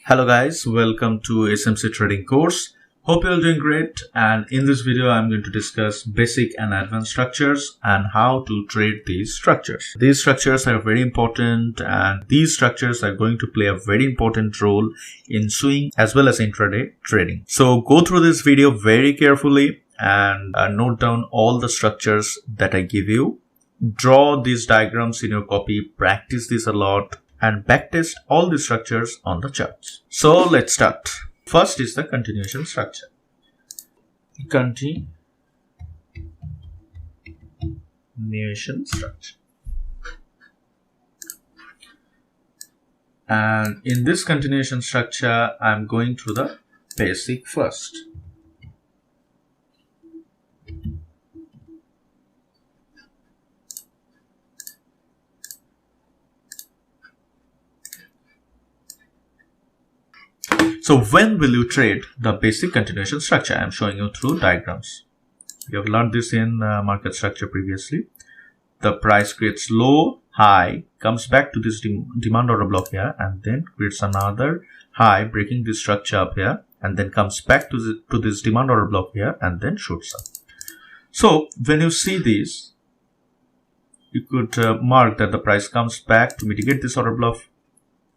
Hello guys, welcome to LMC trading course. Hope you're doing great, and in this video I'm going to discuss basic and advanced structures and how to trade these structures. These structures are very important, and these structures are going to play a very important role in swing as well as intraday trading. So go through this video very carefully and note down all the structures that I give you. Draw these diagrams in your copy, practice this a lot, and backtest all the structures on the charts. So let's start. First is the continuation structure. Continuation structure. And in this continuation structure, I'm going through the basic first. So when will you trade the basic continuation structure? I am showing you through diagrams. You have learned this in market structure previously. The price creates low, high, comes back to this demand order block here, and then creates another high, breaking this structure up here, and then comes back to this demand order block here, and then shoots up. So when you see this, you could mark that the price comes back to mitigate this order block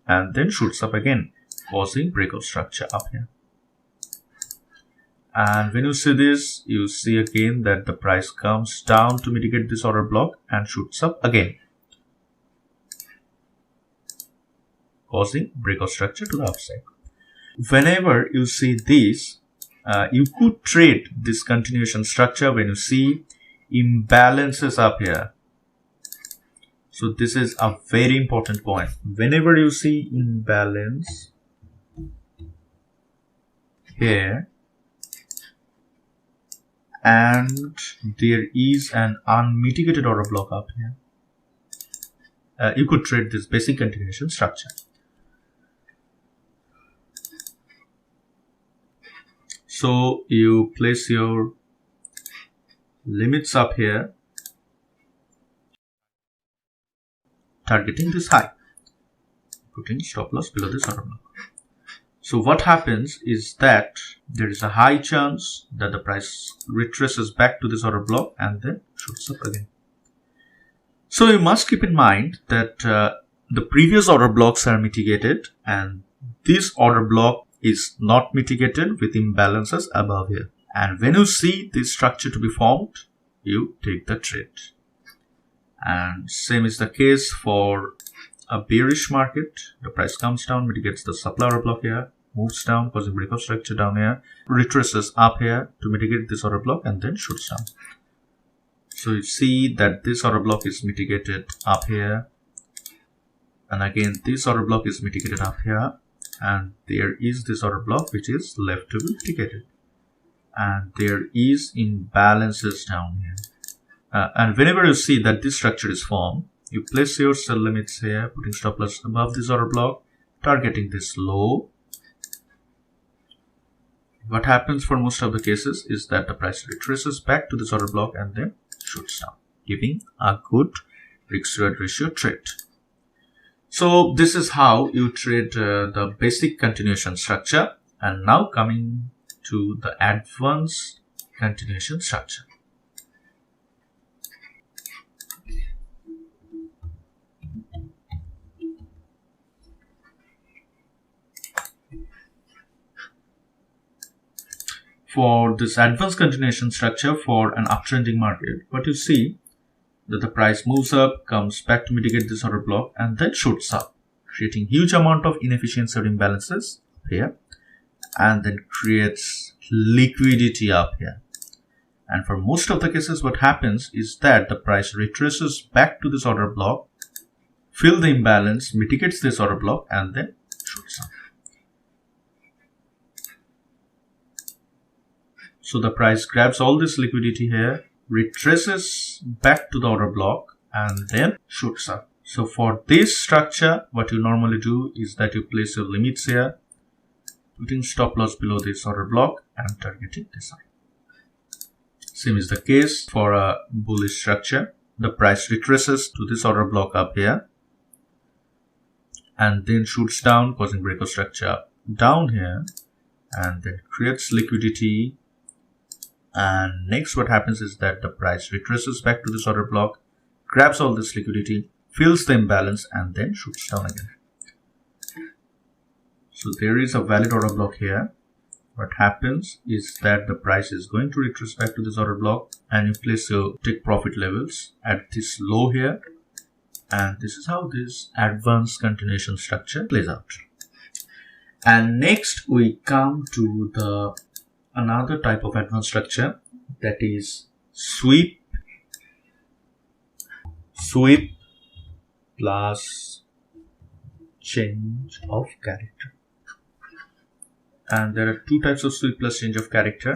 and then shoots up again, causing breakout structure up here. And when you see this, you see again that the price comes down to mitigate this order block and shoots up again, causing breakout structure to the upside. Whenever you see this, you could trade this continuation structure when you see imbalances up here. So this is a very important point. Whenever you see imbalance here and there is an unmitigated order block up here, you could trade this basic continuation structure. So you place your limits up here, targeting this high, putting stop loss below this order block. So what happens is that there is a high chance that the price retraces back to this order block and then shoots up again. So you must keep in mind that the previous order blocks are mitigated and this order block is not mitigated with imbalances above here. And when you see this structure to be formed, you take the trade. And same is the case for a bearish market. The price comes down, mitigates the supply order block here, moves down, causing breakout structure down here, retraces up here to mitigate this order block, and then shoots down. So you see that this order block is mitigated up here, and again this order block is mitigated up here, and there is this order block which is left to be mitigated, and there is imbalances down here. And whenever you see that this structure is formed, you place your sell limits here, putting stop loss above this order block, targeting this low. What happens for most of the cases is that the price retraces back to this order block and then shoots down, giving a good risk-reward ratio trade. So this is how you trade the basic continuation structure. And now coming to the advanced continuation structure. For this advanced continuation structure for an uptrending market, what you see that the price moves up, comes back to mitigate this order block, and then shoots up, creating huge amount of inefficiency or imbalances here, and then creates liquidity up here. And for most of the cases, what happens is that the price retraces back to this order block, fill the imbalance, mitigates this order block, and then shoots up. So the price grabs all this liquidity here, retraces back to the order block, and then shoots up. So for this structure, what you normally do is that you place your limits here, putting stop loss below this order block and targeting this high. Same is the case for a bullish structure. The price retraces to this order block up here, and then shoots down, causing breakout structure down here and then creates liquidity, and next what happens is that the price retraces back to this order block, grabs all this liquidity, fills the imbalance, and then shoots down again. So there is a valid order block here. What happens is that the price is going to retrace back to this order block, and you place your take profit levels at this low here, and this is how this advanced continuation structure plays out. And next we come to the another type of advanced structure, that is sweep plus change of character. And there are two types of sweep plus change of character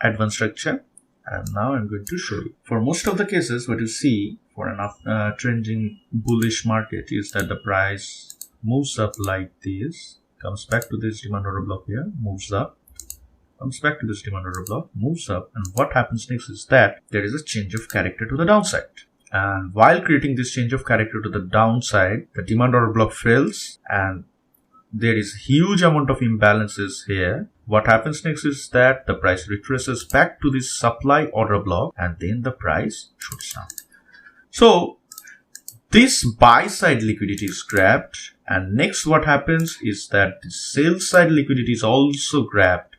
advanced structure, and now I'm going to show you. For most of the cases, what you see for an trending bullish market is that the price moves up like this, comes back to this demand order block here, moves up, comes back to this demand order block, moves up, and what happens next is that there is a change of character to the downside. And while creating this change of character to the downside, the demand order block fails and there is huge amount of imbalances here. What happens next is that the price retraces back to this supply order block and then the price shoots down. So this buy side liquidity is grabbed, and next what happens is that the sell side liquidity is also grabbed,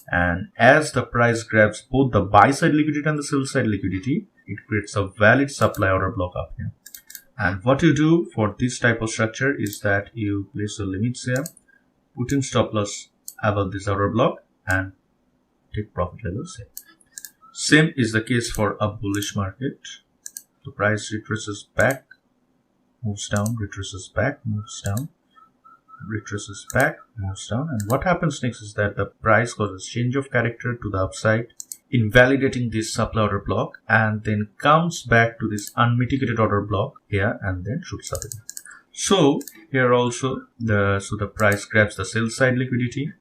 and as the price grabs both the buy side liquidity and the sell side liquidity, it creates a valid supply order block up here. And what you do for this type of structure is that you place your limits here, put in stop loss above this order block, and take profit levels here. Same is the case for a bullish market. The price retraces back, moves down, retraces back, moves down, retraces back, moves down, and what happens next is that the price causes change of character to the upside, invalidating this supply order block, and then comes back to this unmitigated order block here and then shoots up again. So here also the price grabs the sell side liquidity,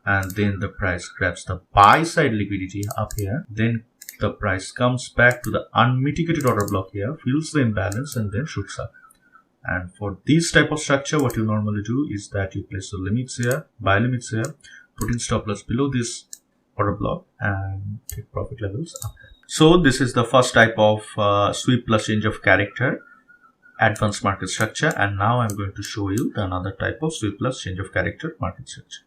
and then the price grabs the buy side liquidity up here, then the price comes back to the unmitigated order block here, fills the imbalance, and then shoots up. And for this type of structure, what you normally do is that you place the limits here, buy limits here, put in stop loss below this order block, and take profit levels up. So this is the first type of sweep plus change of character advanced market structure, and now I'm going to show you another type of sweep plus change of character market structure.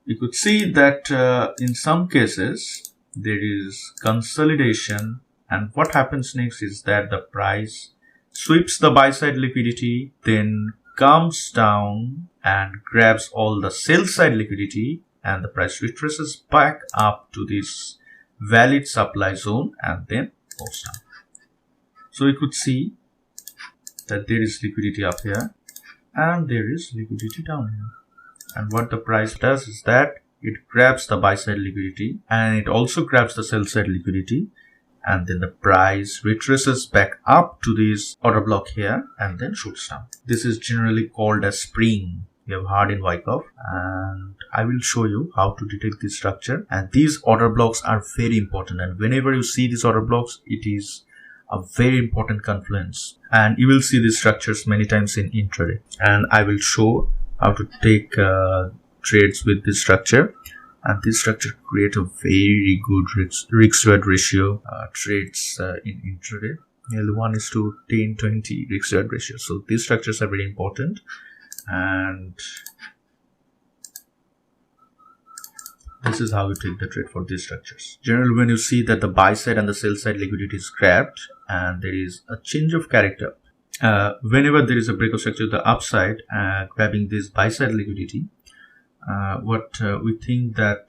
You could see that in some cases there is consolidation, and what happens next is that the price sweeps the buy side liquidity, then comes down and grabs all the sell side liquidity, and the price retraces back up to this valid supply zone and then goes down. So you could see that there is liquidity up here and there is liquidity down here. And what the price does is that it grabs the buy side liquidity and it also grabs the sell side liquidity, and then the price retraces back up to this order block here and then shoots down. This is generally called as spring. You have heard in Wyckoff, and I will show you how to detect this structure. And these order blocks are very important, and whenever you see these order blocks, it is a very important confluence, and you will see these structures many times in intraday. And I will show how to take trades with this structure, and this structure create a very good risk-reward ratio trades in intraday. Nearly 1:10-20 risk-reward ratio. So these structures are very important. And this is how you take the trade for these structures. Generally, when you see that the buy side and the sell side liquidity is grabbed and there is a change of character, whenever there is a break of structure to the upside, grabbing this buy side liquidity, we think that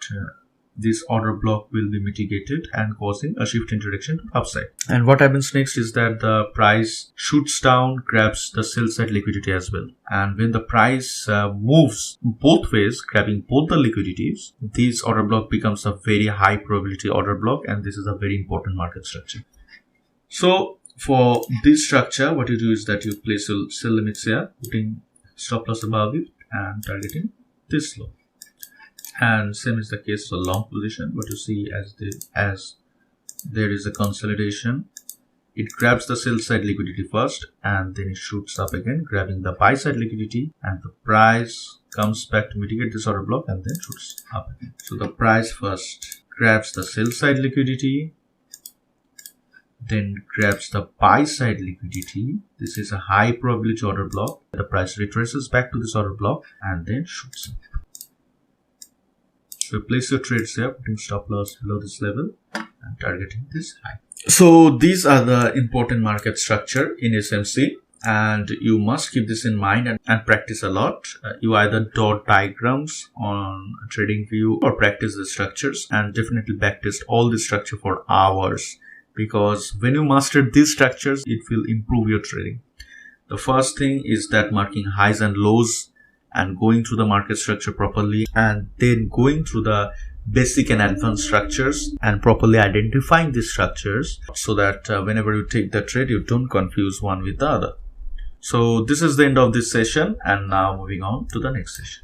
this order block will be mitigated and causing a shift in direction to the upside. And what happens next is that the price shoots down, grabs the sell side liquidity as well. And when the price moves both ways, grabbing both the liquidities, this order block becomes a very high probability order block, and this is a very important market structure. So for this structure, what you do is that you place your sell limits here, putting stop loss above it and targeting this low. And same is the case for long position. What you see as there is a consolidation, it grabs the sell side liquidity first and then it shoots up again, grabbing the buy side liquidity, and the price comes back to mitigate this order block and then shoots up again. So the price first grabs the sell side liquidity, then grabs the buy side liquidity. This is a high probability order block. The price retraces back to this order block and then shoots up. So place your trades here, putting stop loss below this level and targeting this high. So these are the important market structure in SMC, and you must keep this in mind and practice a lot. You either dot diagrams on TradingView or practice the structures, and definitely backtest all the structure for hours, because when you master these structures, it will improve your trading. The first thing is that marking highs and lows and going through the market structure properly, and then going through the basic and advanced structures and properly identifying these structures so that whenever you take the trade, you don't confuse one with the other. So this is the end of this session, and now moving on to the next session.